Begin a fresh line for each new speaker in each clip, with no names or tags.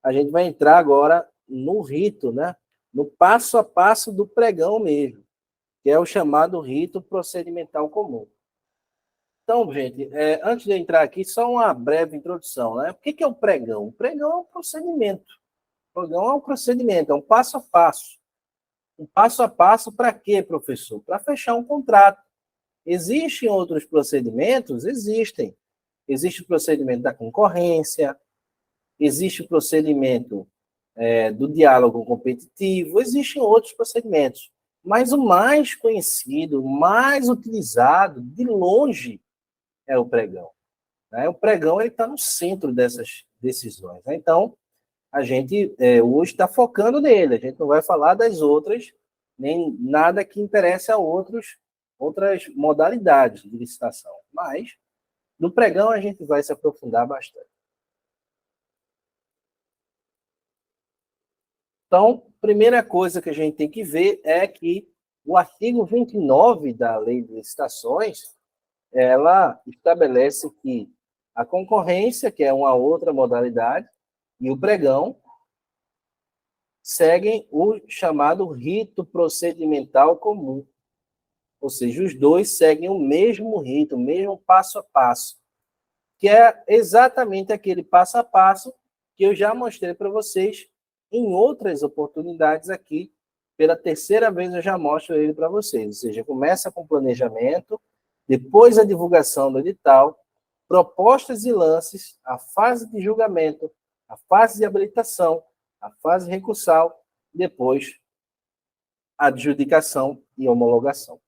a gente vai entrar agora no rito, né? No passo a passo do pregão mesmo, que é o chamado rito procedimental comum. Então, gente, antes de entrar aqui, só uma breve introdução, né? O que é o pregão? O pregão é um procedimento. O pregão é um procedimento, é um passo a passo. Um passo a passo para quê, professor? Para fechar um contrato. Existem outros procedimentos? Existem. Existe o procedimento da concorrência, existe o procedimento do diálogo competitivo, existem outros procedimentos. Mas o mais conhecido, o mais utilizado, de longe, é o pregão. Né? O pregão está no centro dessas decisões. Né? Então, a gente hoje está focando nele. A gente não vai falar das outras, nem nada que interesse a outras modalidades de licitação. Mas, no pregão, a gente vai se aprofundar bastante. Então, primeira coisa que a gente tem que ver é que o artigo 29 da Lei de Licitações, ela estabelece que a concorrência, que é uma outra modalidade, e o pregão seguem o chamado rito procedimental comum. Ou seja, os dois seguem o mesmo rito, o mesmo passo a passo, que é exatamente aquele passo a passo que eu já mostrei para vocês em outras oportunidades aqui. Pela terceira vez eu já mostro ele para vocês. Ou seja, começa com planejamento, depois a divulgação do edital, propostas e lances, a fase de julgamento, a fase de habilitação, a fase recursal, depois a adjudicação e homologação.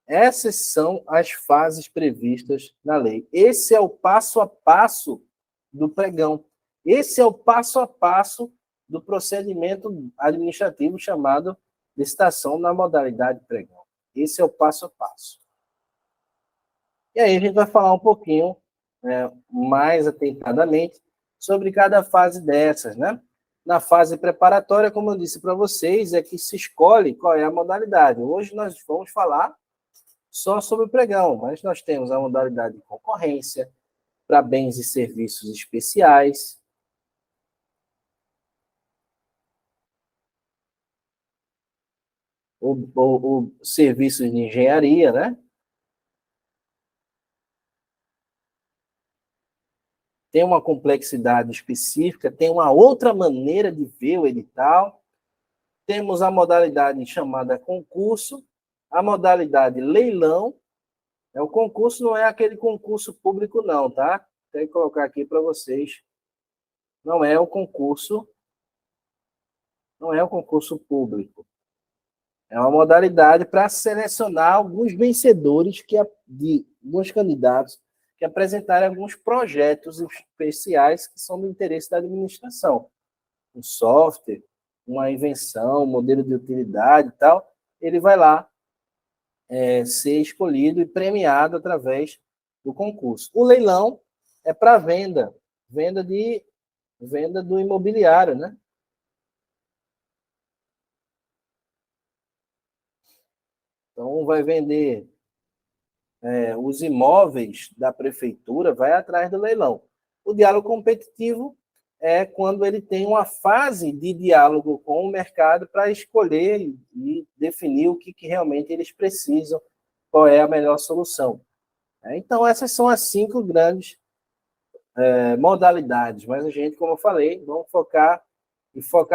Essas são as fases previstas na lei. Esse é o passo a passo do pregão. Esse é o passo a passo do procedimento administrativo chamado licitação na modalidade pregão. Esse é o passo a passo. E aí a gente vai falar um pouquinho mais atentadamente sobre cada fase dessas, né? Na fase preparatória, como eu disse para vocês, é que se escolhe qual é a modalidade. Hoje nós vamos falar só sobre o pregão, mas nós temos a modalidade de concorrência para bens e serviços especiais, ou serviços de engenharia, né? Tem uma complexidade específica, tem uma outra maneira de ver o edital. Temos a modalidade chamada concurso, a modalidade leilão. O concurso não é aquele concurso público, não, tá? Tenho que colocar aqui para vocês. Não é o concurso público. É uma modalidade para selecionar alguns vencedores de alguns candidatos que apresentarem alguns projetos especiais que são do interesse da administração. Um software, uma invenção, um modelo de utilidade e tal, ele vai lá ser escolhido e premiado através do concurso. O leilão é para venda do imobiliário, né? Então, vai vender os imóveis da prefeitura, vai atrás do leilão. O diálogo competitivo é quando ele tem uma fase de diálogo com o mercado para escolher e definir o que realmente eles precisam, qual é a melhor solução. Então, essas são as 5 grandes modalidades, mas a gente, como eu falei, vamos focar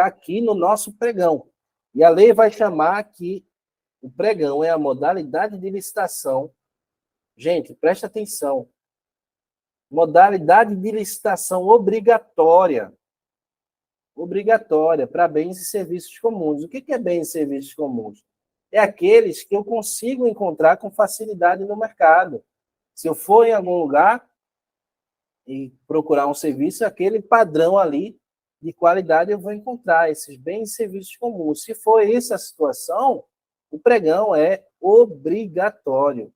aqui no nosso pregão. E a lei vai chamar que o pregão é a modalidade de licitação. Gente, presta atenção. Modalidade de licitação obrigatória. Obrigatória para bens e serviços comuns. O que é bens e serviços comuns? É aqueles que eu consigo encontrar com facilidade no mercado. Se eu for em algum lugar e procurar um serviço, aquele padrão ali de qualidade eu vou encontrar, esses bens e serviços comuns. Se for essa a situação, o pregão é obrigatório.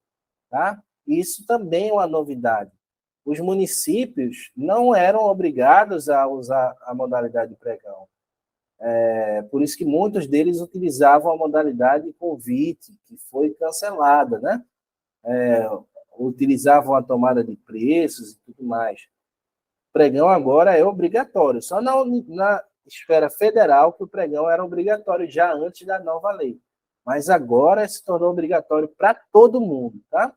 Tá? Isso também é uma novidade. Os municípios não eram obrigados a usar a modalidade de pregão. Por isso que muitos deles utilizavam a modalidade de convite, que foi cancelada, né? Utilizavam a tomada de preços e tudo mais. O pregão agora é obrigatório. Só esfera federal que o pregão era obrigatório já antes da nova lei. Mas agora se tornou obrigatório para todo mundo, tá?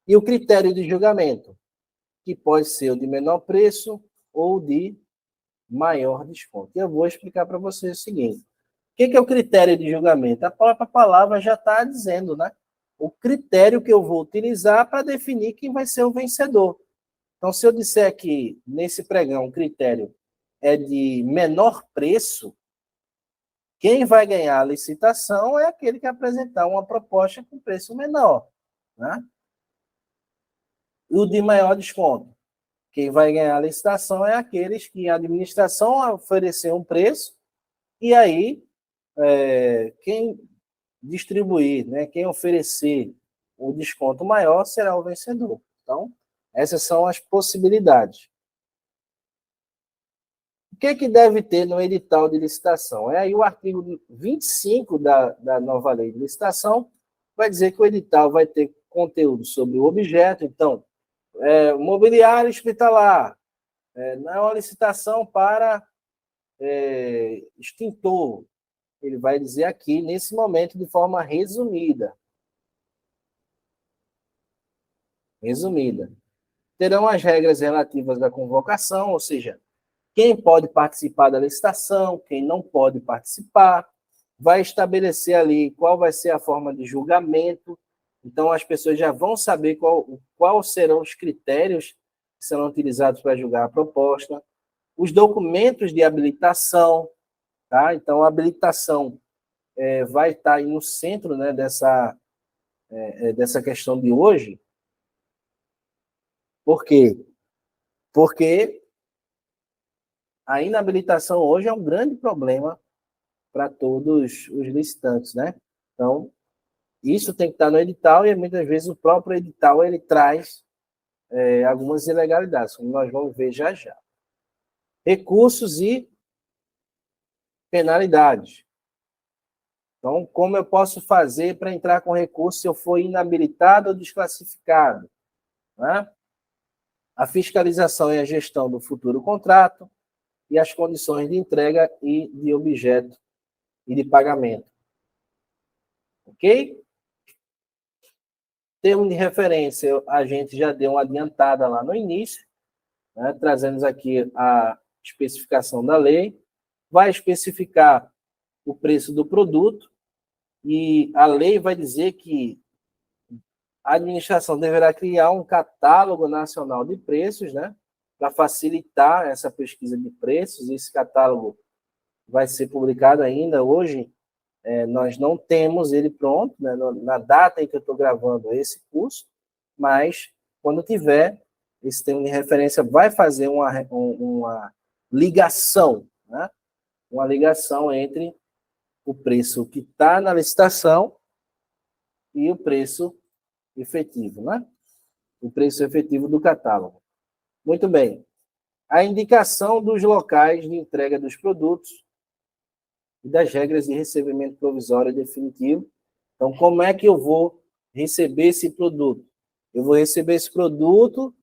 E o critério de julgamento, que pode ser o de menor preço ou de maior desconto. E eu vou explicar para vocês o seguinte. O que é o critério de julgamento? A própria palavra já está dizendo, né? O critério que eu vou utilizar para definir quem vai ser o vencedor. Então, se eu disser que nesse pregão o critério é de menor preço, quem vai ganhar a licitação é aquele que apresentar uma proposta com preço menor, né? E o de maior desconto. Quem vai ganhar a licitação é aqueles que a administração oferecer um preço e aí quem distribuir, né, quem oferecer o desconto maior será o vencedor. Então, essas são as possibilidades. O que deve ter no edital de licitação? É aí o artigo 25 da nova lei de licitação, vai dizer que o edital vai ter conteúdo sobre o objeto, então, mobiliário hospitalar, não é uma licitação para extintor, ele vai dizer aqui, nesse momento, de forma resumida. Resumida. Terão as regras relativas à convocação, ou seja, quem pode participar da licitação, quem não pode participar, vai estabelecer ali qual vai ser a forma de julgamento, então as pessoas já vão saber qual serão os critérios que serão utilizados para julgar a proposta, os documentos de habilitação, tá? Então a habilitação vai estar aí no centro, né, dessa questão de hoje. Por quê? Porque a inabilitação hoje é um grande problema para todos os licitantes, né? Então, isso tem que estar no edital e muitas vezes o próprio edital ele traz algumas ilegalidades, como nós vamos ver já já. Recursos e penalidades. Então, como eu posso fazer para entrar com recurso se eu for inabilitado ou desclassificado? Né? A fiscalização e a gestão do futuro contrato e as condições de entrega e de objeto e de pagamento. Ok? Termo de referência, a gente já deu uma adiantada lá no início, né? Trazemos aqui a especificação da lei, vai especificar o preço do produto e a lei vai dizer que a administração deverá criar um catálogo nacional de preços, né, para facilitar essa pesquisa de preços. Esse catálogo vai ser publicado ainda hoje. Nós não temos ele pronto, né, na data em que eu estou gravando esse curso, mas quando tiver, esse termo de referência vai fazer uma ligação, né, uma ligação entre o preço que está na licitação e o preço efetivo, né? O preço efetivo do catálogo. Muito bem. A indicação dos locais de entrega dos produtos e das regras de recebimento provisório e definitivo. Então, como é que eu vou receber esse produto? Eu vou receber esse produto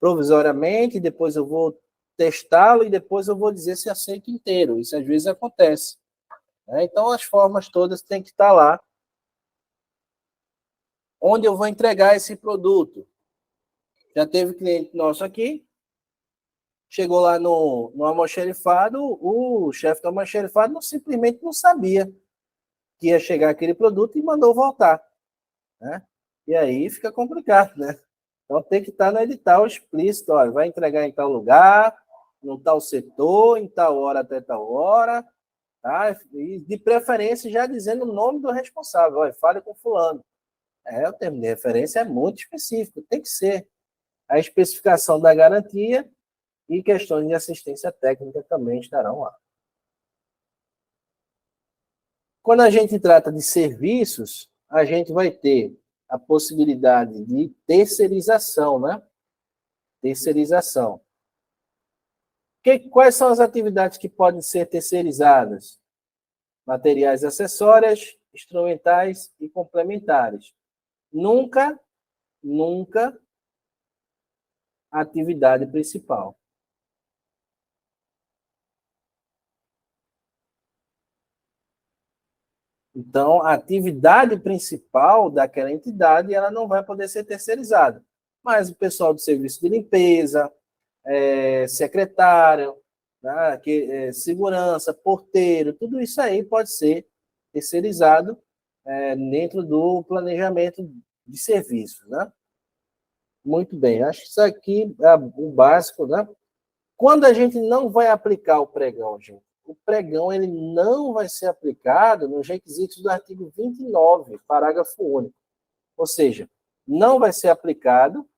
provisoriamente, depois eu vou testá-lo e depois eu vou dizer se aceito inteiro. Isso às vezes acontece. Então, as formas todas têm que estar lá. Onde eu vou entregar esse produto? Já teve cliente nosso aqui, chegou lá no almoxerifado, o chefe do almoxerifado simplesmente não sabia que ia chegar aquele produto e mandou voltar, né? E aí fica complicado, né? Então tem que estar no edital explícito, olha, vai entregar em tal lugar, no tal setor, em tal hora até tal hora, tá? E de preferência já dizendo o nome do responsável, olha, fale com fulano. O termo de referência é muito específico, tem que ser. A especificação da garantia e questões de assistência técnica também estarão lá. Quando a gente trata de serviços, a gente vai ter a possibilidade de terceirização, né? Terceirização. Quais são as atividades que podem ser terceirizadas? Materiais acessórias, instrumentais e complementares. Nunca a atividade principal. Então, a atividade principal daquela entidade ela não vai poder ser terceirizada. Mas o pessoal do serviço de limpeza, secretário, né, segurança, porteiro, tudo isso aí pode ser terceirizado dentro do planejamento de serviços, né? Muito bem, acho que isso aqui é o básico, né? Quando a gente não vai aplicar o pregão, gente, o pregão ele não vai ser aplicado nos requisitos do artigo 29, parágrafo único. Ou seja, não vai ser aplicado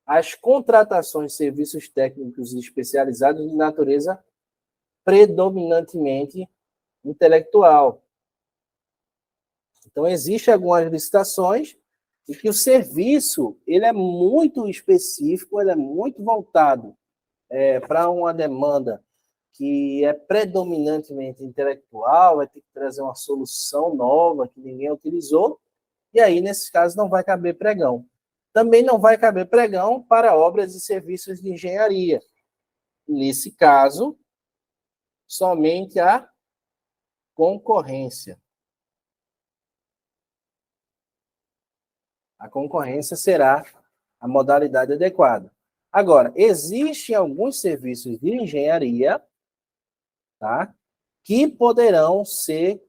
às contratações de serviços técnicos especializados de natureza predominantemente intelectual. Então, existem algumas licitações em que o serviço ele é muito específico, ele é muito voltado para uma demanda que é predominantemente intelectual, vai ter que trazer uma solução nova que ninguém utilizou, e aí, nesses casos, não vai caber pregão. Também não vai caber pregão para obras e serviços de engenharia. Nesse caso, somente a concorrência. A concorrência será a modalidade adequada. Agora, existem alguns serviços de engenharia, tá, que poderão ser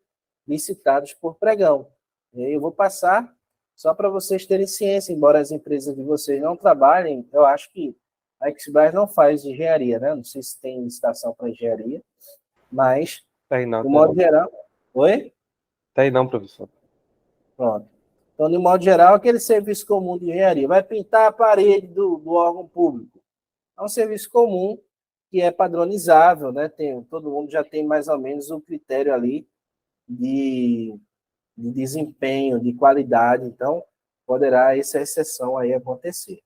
licitados por pregão. E aí eu vou passar só para vocês terem ciência, embora as empresas de vocês não trabalhem, eu acho que a Xbras não faz engenharia, né? Não sei se tem licitação para engenharia, mas,
Tem não,
de modo geral... Oi?
Tem não, professor.
Pronto. Então, de modo geral, aquele serviço comum de engenharia. Vai pintar a parede do órgão público. É um serviço comum que é padronizável, né? Todo mundo já tem mais ou menos um critério ali de desempenho, de qualidade. Então, poderá essa exceção aí acontecer.